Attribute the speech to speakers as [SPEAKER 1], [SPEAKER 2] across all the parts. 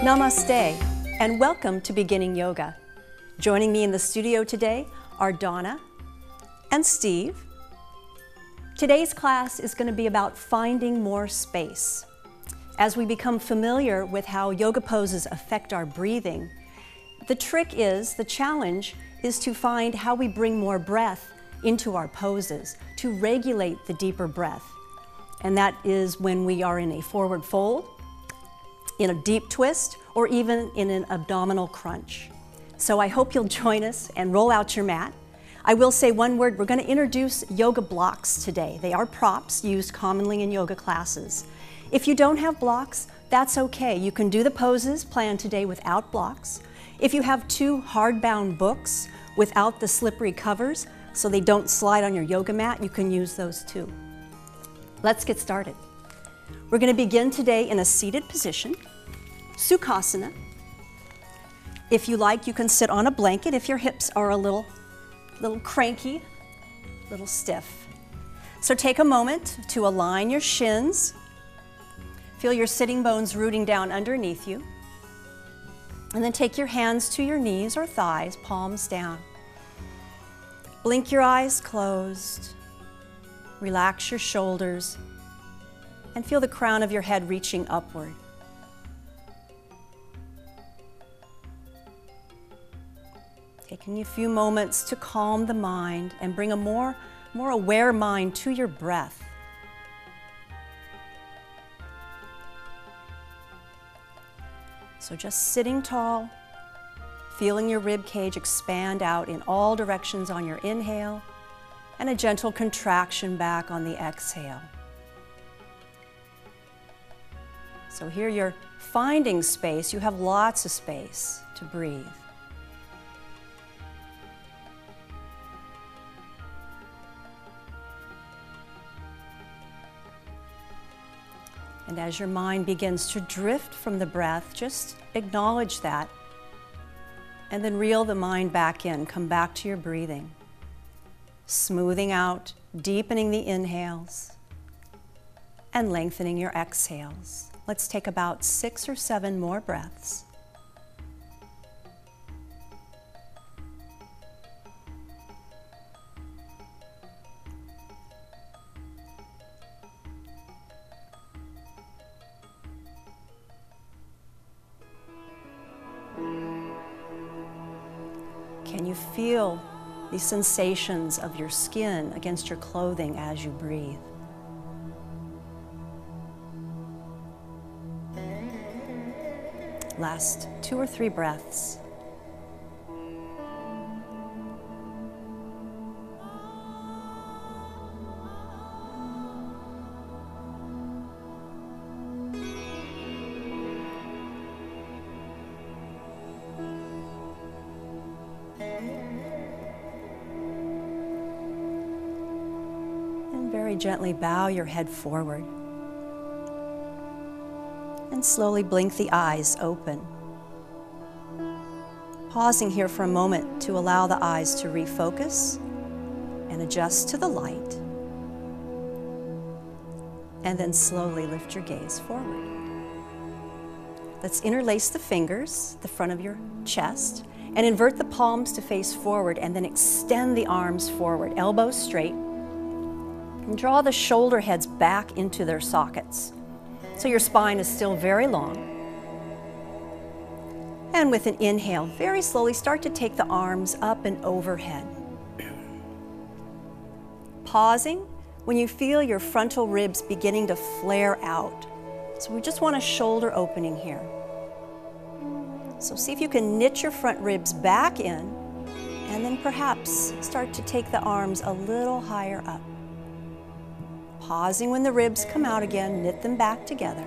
[SPEAKER 1] Namaste, and welcome to Beginning Yoga. Joining me in the studio today are Donna and Steve. Today's class is going to be about finding more space. As we become familiar with how yoga poses affect our breathing, the challenge is to find how we bring more breath into our poses, to regulate the deeper breath. And that is when we are in a forward fold, in a deep twist, or even in an abdominal crunch. So I hope you'll join us and roll out your mat. I will say one word, we're going to introduce yoga blocks today. They are props used commonly in yoga classes. If you don't have blocks, that's okay. You can do the poses planned today without blocks. If you have two hardbound books without the slippery covers so they don't slide on your yoga mat, you can use those too. Let's get started. We're going to begin today in a seated position, Sukhasana. If you like, you can sit on a blanket if your hips are a little cranky, a little stiff. So take a moment to align your shins. Feel your sitting bones rooting down underneath you. And then take your hands to your knees or thighs, palms down. Blink your eyes closed. Relax your shoulders. And feel the crown of your head reaching upward. Taking a few moments to calm the mind and bring a more aware mind to your breath. So just sitting tall, feeling your rib cage expand out in all directions on your inhale, and a gentle contraction back on the exhale. So here you're finding space. You have lots of space to breathe. And as your mind begins to drift from the breath, just acknowledge that. And then reel the mind back in. Come back to your breathing. Smoothing out, deepening the inhales, and lengthening your exhales. Let's take about 6 or 7 more breaths. Can you feel the sensations of your skin against your clothing as you breathe? Last 2 or 3 breaths. And very gently bow your head forward. And slowly blink the eyes open. Pausing here for a moment to allow the eyes to refocus and adjust to the light. And then slowly lift your gaze forward. Let's interlace the fingers, the front of your chest, and invert the palms to face forward, and then extend the arms forward, elbows straight, and draw the shoulder heads back into their sockets. So your spine is still very long. And with an inhale, very slowly start to take the arms up and overhead. Pausing when you feel your frontal ribs beginning to flare out. So we just want a shoulder opening here. So see if you can knit your front ribs back in, and then perhaps start to take the arms a little higher up. Pausing when the ribs come out again, knit them back together.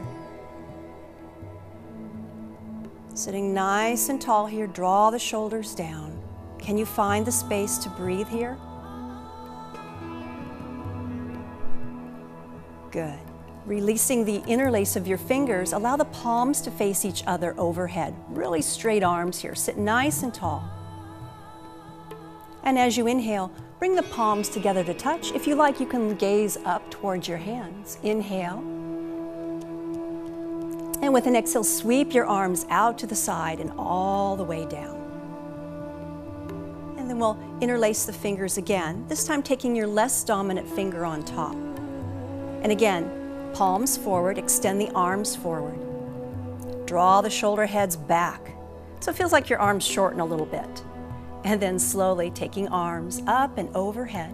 [SPEAKER 1] Sitting nice and tall here, draw the shoulders down. Can you find the space to breathe here? Good. Releasing the interlace of your fingers, allow the palms to face each other overhead. Really straight arms here. Sit nice and tall. And as you inhale, bring the palms together to touch. If you like, you can gaze up towards your hands. Inhale. And with an exhale, sweep your arms out to the side and all the way down. And then we'll interlace the fingers again, this time taking your less dominant finger on top. And again, palms forward, extend the arms forward. Draw the shoulder heads back. So it feels like your arms shorten a little bit. And then slowly taking arms up and overhead.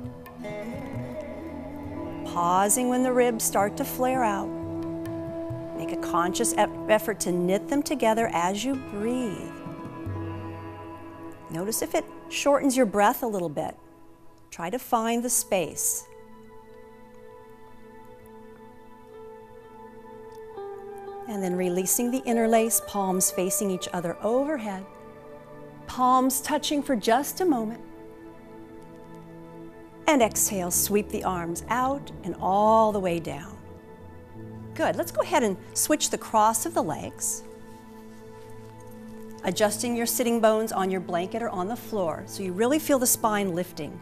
[SPEAKER 1] Pausing when the ribs start to flare out. Make a conscious effort to knit them together as you breathe. Notice if it shortens your breath a little bit. Try to find the space. And then releasing the interlace, palms facing each other overhead. Palms touching for just a moment. And exhale, sweep the arms out and all the way down. Good, let's go ahead and switch the cross of the legs. Adjusting your sitting bones on your blanket or on the floor so you really feel the spine lifting.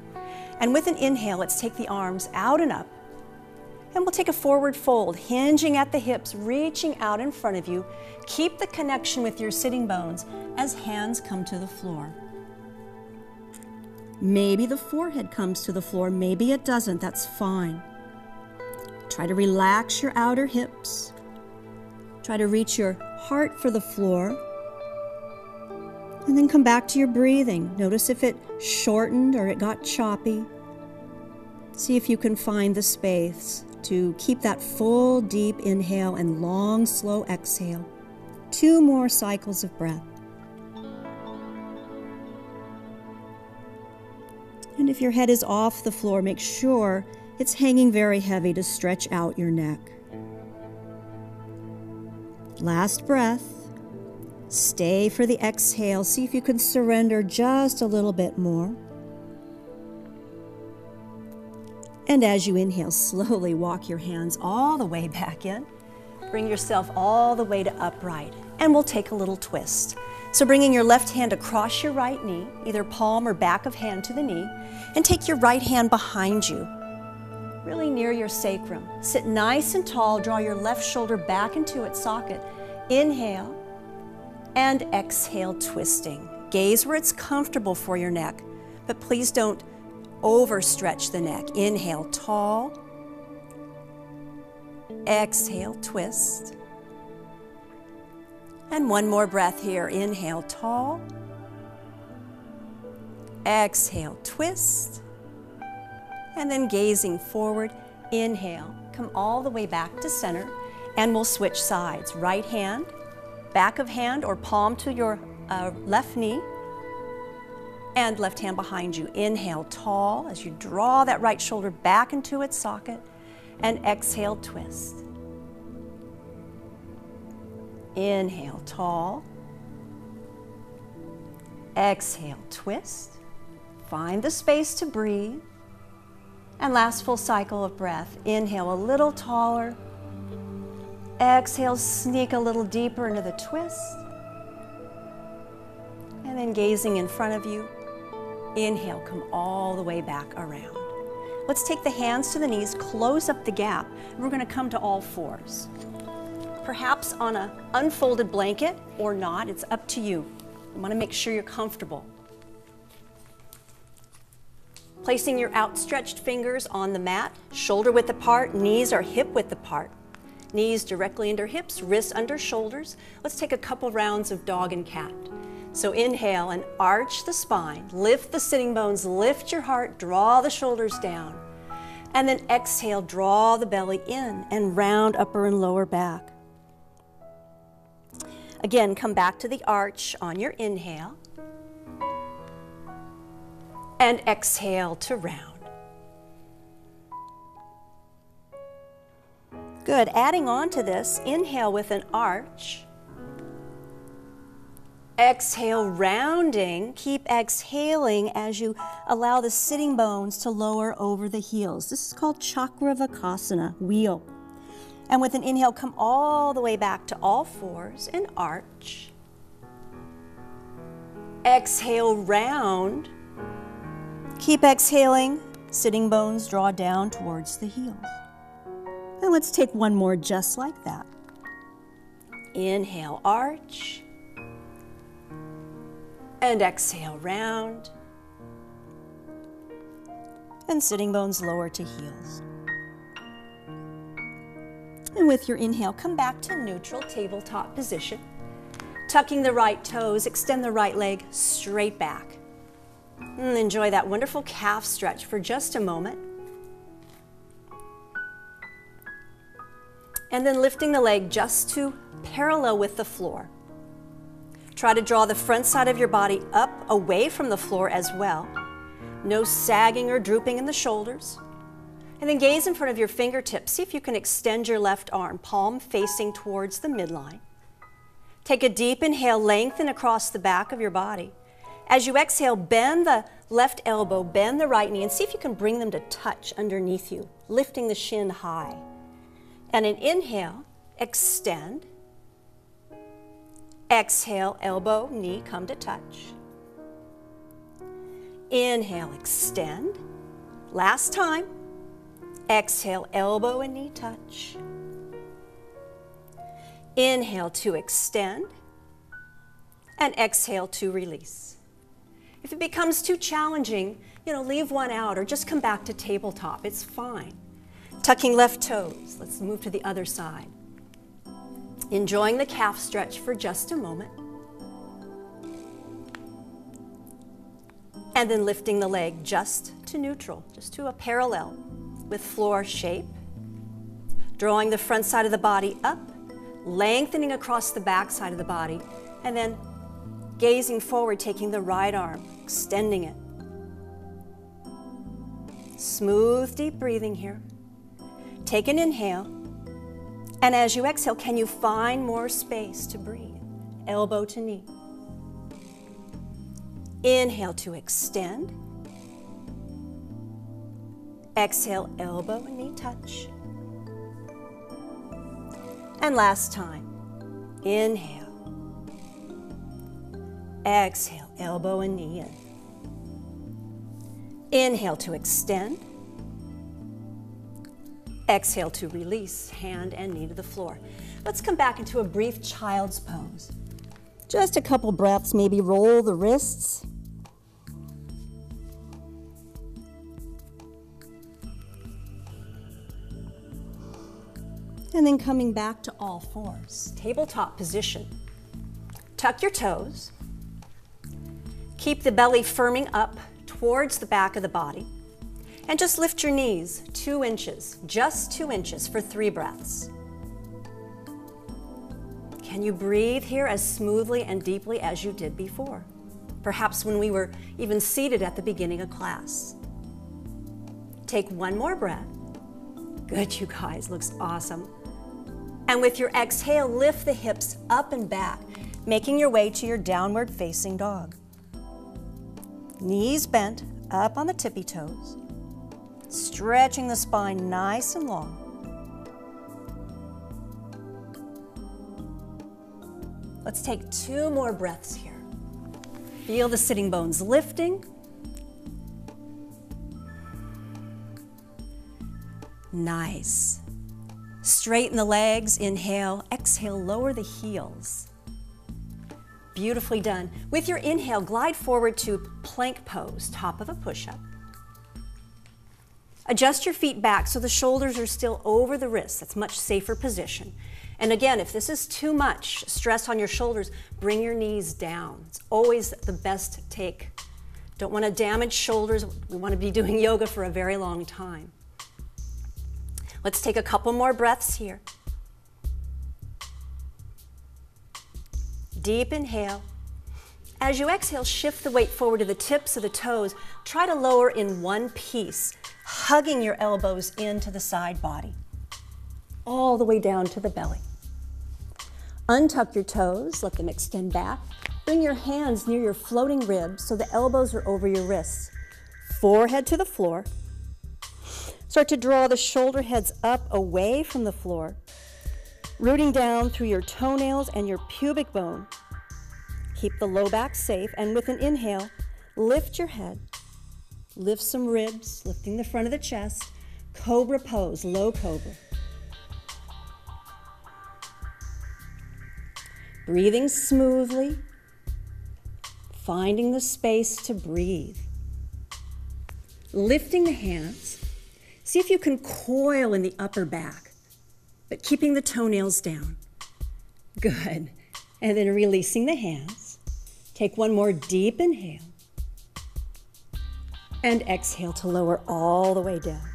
[SPEAKER 1] And with an inhale, let's take the arms out and up. And we'll take a forward fold, hinging at the hips, reaching out in front of you. Keep the connection with your sitting bones as hands come to the floor. Maybe the forehead comes to the floor, maybe it doesn't, that's fine. Try to relax your outer hips. Try to reach your heart for the floor. And then come back to your breathing. Notice if it shortened or it got choppy. See if you can find the space to keep that full, deep inhale and long, slow exhale. 2 more cycles of breath. And if your head is off the floor, make sure it's hanging very heavy to stretch out your neck. Last breath. Stay for the exhale. See if you can surrender just a little bit more. And as you inhale, slowly walk your hands all the way back in. Bring yourself all the way to upright. And we'll take a little twist. So bringing your left hand across your right knee, either palm or back of hand to the knee, and take your right hand behind you, really near your sacrum. Sit nice and tall, draw your left shoulder back into its socket. Inhale and exhale, twisting. Gaze where it's comfortable for your neck, but please don't overstretch the neck. Inhale, tall. Exhale, twist. And one more breath here. Inhale, tall. Exhale, twist. And then gazing forward, inhale. Come all the way back to center, and we'll switch sides. Right hand, back of hand or palm to your left knee, and left hand behind you. Inhale, tall, as you draw that right shoulder back into its socket, and exhale, twist. Inhale, tall. Exhale, twist. Find the space to breathe. And last full cycle of breath. Inhale a little taller. Exhale, sneak a little deeper into the twist. And then gazing in front of you. Inhale, come all the way back around. Let's take the hands to the knees, close up the gap. We're going to come to all fours. Perhaps on an unfolded blanket or not, it's up to you. You want to make sure you're comfortable. Placing your outstretched fingers on the mat, shoulder width apart, knees are hip width apart. Knees directly under hips, wrists under shoulders. Let's take a couple rounds of dog and cat. So inhale and arch the spine, lift the sitting bones, lift your heart, draw the shoulders down. And then exhale, draw the belly in and round upper and lower back. Again, come back to the arch on your inhale. And exhale to round. Good, adding on to this, inhale with an arch. Exhale, rounding. Keep exhaling as you allow the sitting bones to lower over the heels. This is called Chakravakasana, wheel. And with an inhale, come all the way back to all fours and arch. Exhale, round. Keep exhaling. Sitting bones draw down towards the heels. And let's take one more just like that. Inhale, arch. And exhale, round. And sitting bones lower to heels. And with your inhale, come back to neutral tabletop position. Tucking the right toes, extend the right leg straight back. And enjoy that wonderful calf stretch for just a moment. And then lifting the leg just to parallel with the floor. Try to draw the front side of your body up away from the floor as well. No sagging or drooping in the shoulders. And then gaze in front of your fingertips. See if you can extend your left arm, palm facing towards the midline. Take a deep inhale, lengthen across the back of your body. As you exhale, bend the left elbow, bend the right knee, and see if you can bring them to touch underneath you, lifting the shin high. And an inhale, extend. Exhale, elbow, knee, come to touch. Inhale, extend. Last time. Exhale, elbow and knee touch. Inhale to extend. And exhale to release. If it becomes too challenging, leave one out or just come back to tabletop. It's fine. Tucking left toes. Let's move to the other side. Enjoying the calf stretch for just a moment. And then lifting the leg just to neutral, just to a parallel with floor shape. Drawing the front side of the body up, lengthening across the back side of the body, and then gazing forward, taking the right arm, extending it. Smooth, deep breathing here. Take an inhale, and as you exhale, can you find more space to breathe? Elbow to knee. Inhale to extend. Exhale, elbow and knee touch. And last time, inhale. Exhale, elbow and knee in. Inhale to extend. Exhale to release, hand and knee to the floor. Let's come back into a brief child's pose. Just a couple breaths, maybe roll the wrists. And then coming back to all fours, tabletop position. Tuck your toes. Keep the belly firming up towards the back of the body. And just lift your knees 2 inches, just 2 inches for 3 breaths. Can you breathe here as smoothly and deeply as you did before? Perhaps when we were even seated at the beginning of class. Take 1 more breath. Good, you guys, looks awesome. And with your exhale, lift the hips up and back, making your way to your downward facing dog. Knees bent, up on the tippy toes. Stretching the spine nice and long. Let's take 2 more breaths here. Feel the sitting bones lifting. Nice. Straighten the legs, inhale, exhale, lower the heels. Beautifully done. With your inhale, glide forward to plank pose, top of a push-up. Adjust your feet back so the shoulders are still over the wrists. That's a much safer position. And again, if this is too much stress on your shoulders, bring your knees down. It's always the best take. Don't want to damage shoulders. We want to be doing yoga for a very long time. Let's take a couple more breaths here. Deep inhale. As you exhale, shift the weight forward to the tips of the toes. Try to lower in one piece, hugging your elbows into the side body, all the way down to the belly. Untuck your toes, let them extend back. Bring your hands near your floating ribs so the elbows are over your wrists. Forehead to the floor. Start to draw the shoulder heads up away from the floor, rooting down through your toenails and your pubic bone. Keep the low back safe, and with an inhale, lift your head. Lift some ribs, lifting the front of the chest. Cobra pose, low cobra. Breathing smoothly, finding the space to breathe. Lifting the hands. See if you can coil in the upper back, but keeping the toenails down. Good. And then releasing the hands. Take one more deep inhale. And exhale to lower all the way down.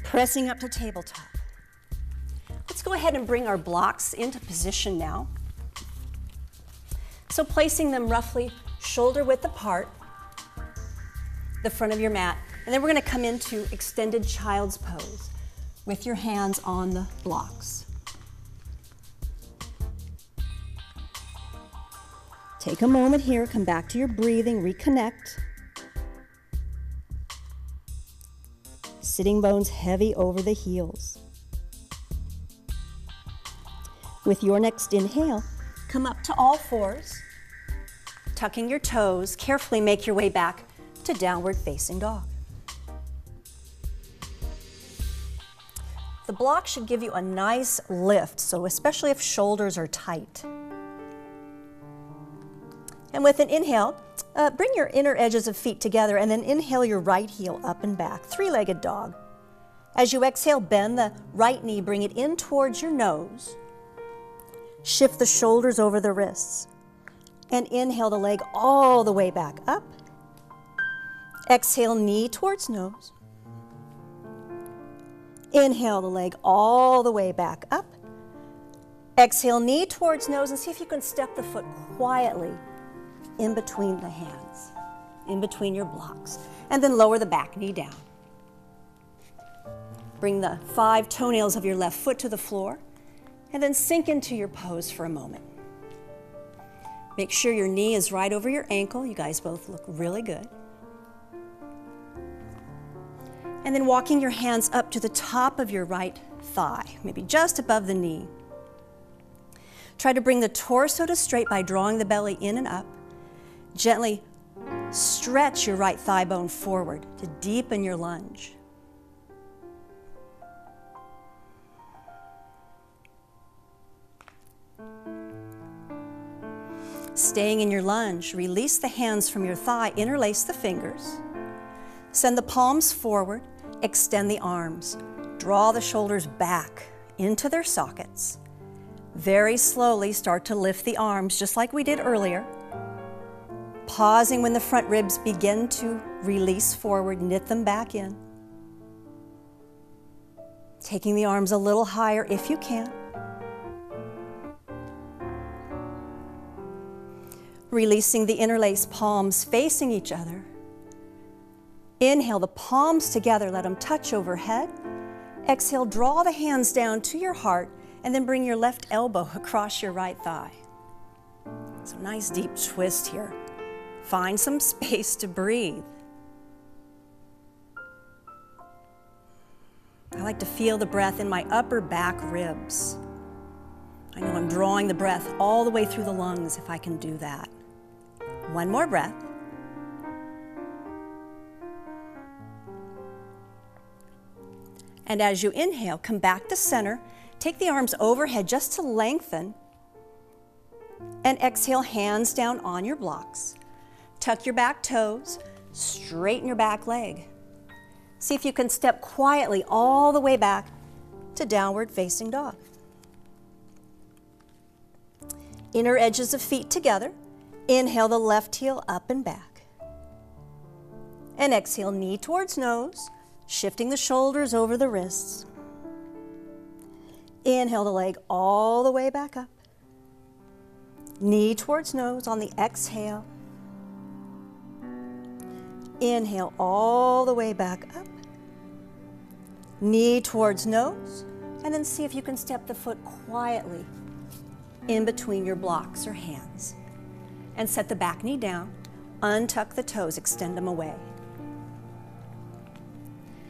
[SPEAKER 1] Pressing up to tabletop. Let's go ahead and bring our blocks into position now. So placing them roughly shoulder width apart, the front of your mat, and then we're going to come into extended child's pose with your hands on the blocks. Take a moment here, come back to your breathing, reconnect. Sitting bones heavy over the heels. With your next inhale, come up to all fours, tucking your toes, carefully make your way back to downward facing dog. The block should give you a nice lift, so especially if shoulders are tight. And with an inhale, bring your inner edges of feet together and then inhale your right heel up and back, three-legged dog. As you exhale, bend the right knee, bring it in towards your nose. Shift the shoulders over the wrists. And inhale the leg all the way back up. Exhale, knee towards nose. Inhale the leg all the way back up. Exhale, knee towards nose, and see if you can step the foot quietly in between the hands, in between your blocks. And then lower the back knee down. Bring the 5 toenails of your left foot to the floor, and then sink into your pose for a moment. Make sure your knee is right over your ankle. You guys both look really good. And then walking your hands up to the top of your right thigh, maybe just above the knee. Try to bring the torso to straight by drawing the belly in and up. Gently stretch your right thigh bone forward to deepen your lunge. Staying in your lunge, release the hands from your thigh, interlace the fingers. Send the palms forward, extend the arms. Draw the shoulders back into their sockets. Very slowly start to lift the arms, just like we did earlier. Pausing when the front ribs begin to release forward, knit them back in. Taking the arms a little higher if you can. Releasing the interlaced palms facing each other. Inhale the palms together, let them touch overhead. Exhale, draw the hands down to your heart and then bring your left elbow across your right thigh. So nice deep twist here. Find some space to breathe. I like to feel the breath in my upper back ribs. I know I'm drawing the breath all the way through the lungs if I can do that. One more breath. And as you inhale, come back to center. Take the arms overhead just to lengthen. And exhale, hands down on your blocks. Tuck your back toes, straighten your back leg. See if you can step quietly all the way back to downward facing dog. Inner edges of feet together. Inhale the left heel up and back. And exhale, knee towards nose, shifting the shoulders over the wrists. Inhale the leg all the way back up. Knee towards nose on the exhale. Inhale all the way back up. Knee towards nose, and then see if you can step the foot quietly in between your blocks or hands. And set the back knee down, untuck the toes, extend them away.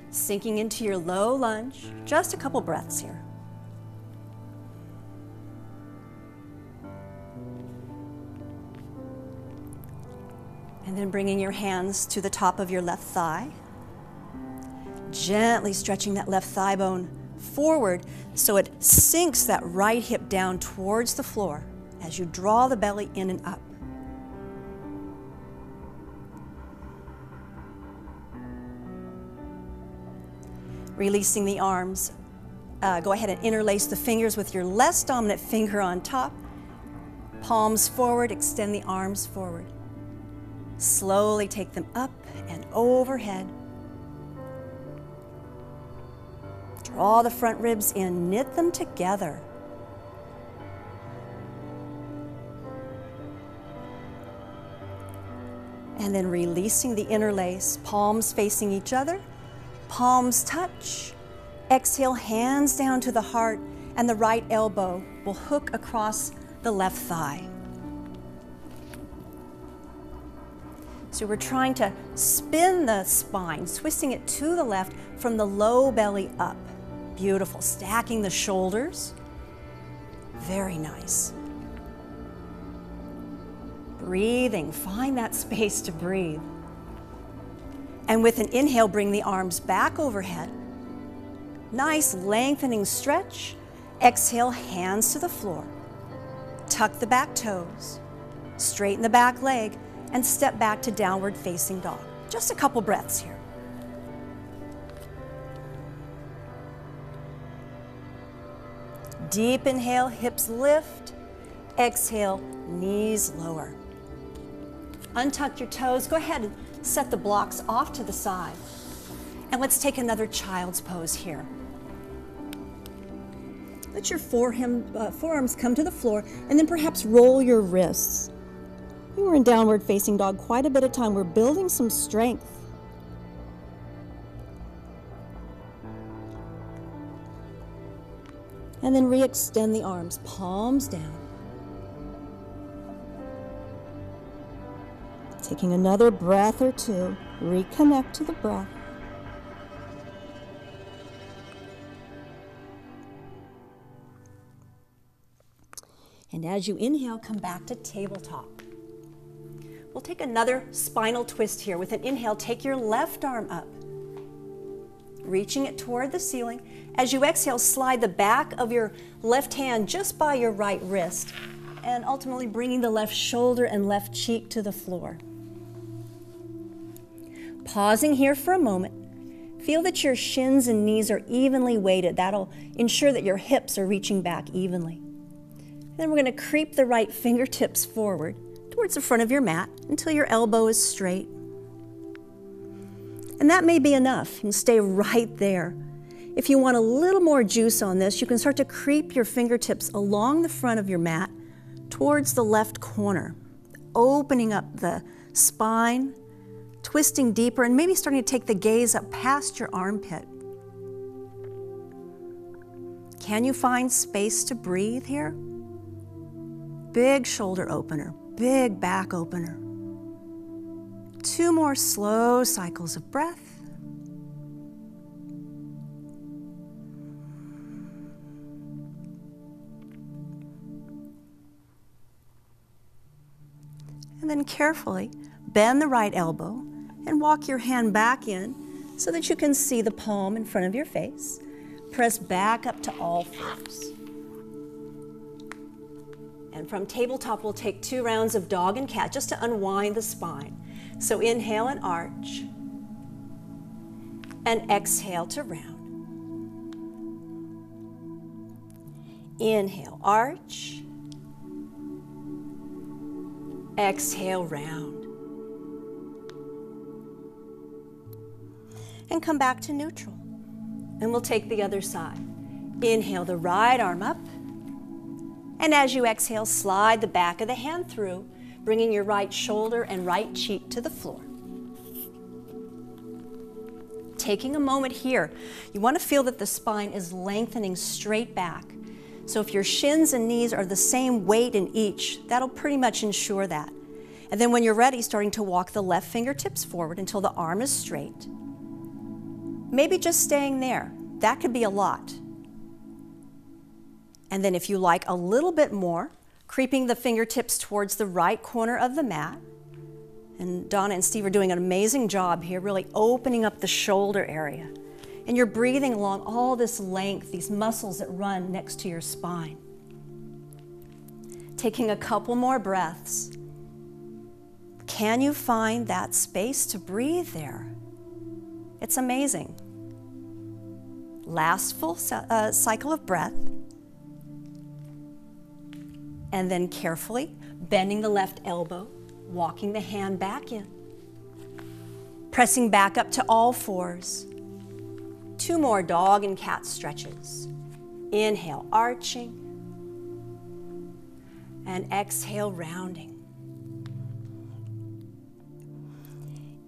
[SPEAKER 1] Sinking into your low lunge, just a couple breaths here. And then bringing your hands to the top of your left thigh. Gently stretching that left thigh bone forward so it sinks that right hip down towards the floor. as you draw the belly in and up. Releasing the arms, go ahead and interlace the fingers with your less dominant finger on top. Palms forward, extend the arms forward. Slowly take them up and overhead. Draw the front ribs in, knit them together. And then releasing the interlace, palms facing each other, palms touch. Exhale, hands down to the heart, and the right elbow will hook across the left thigh. So we're trying to spin the spine, twisting it to the left from the low belly up. Beautiful. Stacking the shoulders. Very nice. Breathing. Find that space to breathe. And with an inhale, bring the arms back overhead. Nice lengthening stretch. Exhale, hands to the floor. Tuck the back toes. Straighten the back leg and step back to downward facing dog. Just a couple breaths here. Deep inhale, hips lift. Exhale, knees lower. Untuck your toes. Go ahead and set the blocks off to the side. And let's take another child's pose here. Let your forearms come to the floor and then perhaps roll your wrists. We were in downward facing dog quite a bit of time. We're building some strength. And then re-extend the arms, palms down. Taking another breath or two, reconnect to the breath. And as you inhale, come back to tabletop. We'll take another spinal twist here. With an inhale, take your left arm up, reaching it toward the ceiling. As you exhale, slide the back of your left hand just by your right wrist, and ultimately bringing the left shoulder and left cheek to the floor. Pausing here for a moment. Feel that your shins and knees are evenly weighted. That'll ensure that your hips are reaching back evenly. Then we're going to creep the right fingertips forward towards the front of your mat until your elbow is straight. And that may be enough. You can stay right there. If you want a little more juice on this, you can start to creep your fingertips along the front of your mat towards the left corner, opening up the spine, twisting deeper, and maybe starting to take the gaze up past your armpit. Can you find space to breathe here? Big shoulder opener, big back opener. 2 more slow cycles of breath. And then carefully bend the right elbow and walk your hand back in so that you can see the palm in front of your face. Press back up to all fours. And from tabletop, we'll take 2 rounds of dog and cat just to unwind the spine. So inhale and arch, and exhale to round. Inhale, arch, exhale, round. And come back to neutral. And we'll take the other side. Inhale the right arm up, and as you exhale, slide the back of the hand through, bringing your right shoulder and right cheek to the floor. Taking a moment here, you want to feel that the spine is lengthening straight back. So if your shins and knees are the same weight in each, that'll pretty much ensure that. And then when you're ready, starting to walk the left fingertips forward until the arm is straight. Maybe just staying there. That could be a lot. And then if you like a little bit more, creeping the fingertips towards the right corner of the mat. And Donna and Steve are doing an amazing job here, really opening up the shoulder area. And you're breathing along all this length, these muscles that run next to your spine. Taking a couple more breaths. Can you find that space to breathe there? It's amazing. Last full cycle of breath. And then carefully bending the left elbow, walking the hand back in. Pressing back up to all fours. 2 more dog and cat stretches. Inhale, arching. And exhale, rounding.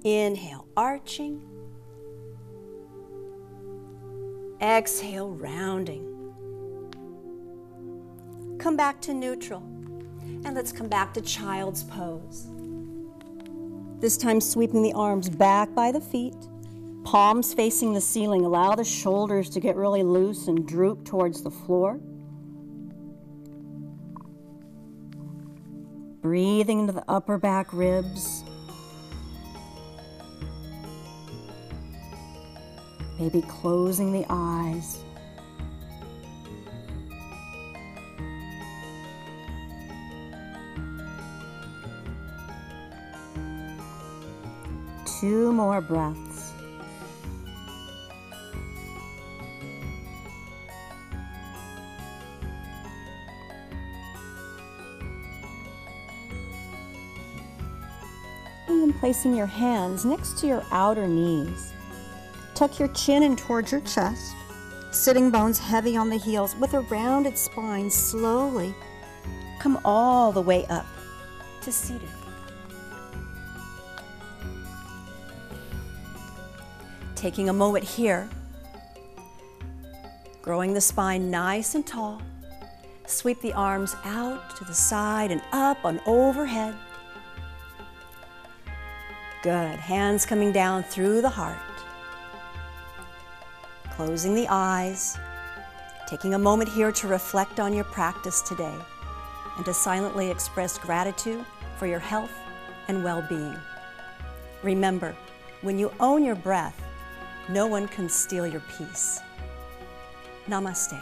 [SPEAKER 1] Inhale, arching. Exhale, rounding. Come back to neutral. And let's come back to child's pose. This time sweeping the arms back by the feet, palms facing the ceiling. Allow the shoulders to get really loose and droop towards the floor. Breathing into the upper back ribs. Maybe closing the eyes. Two more breaths. And then placing your hands next to your outer knees. Tuck your chin in towards your chest. Sitting bones heavy on the heels with a rounded spine. Slowly come all the way up to seated. Taking a moment here, growing the spine nice and tall. Sweep the arms out to the side and up and overhead. Good. Hands coming down through the heart. Closing the eyes. Taking a moment here to reflect on your practice today and to silently express gratitude for your health and well-being. Remember, when you own your breath, no one can steal your peace. Namaste.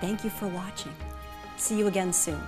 [SPEAKER 1] Thank you for watching. See you again soon.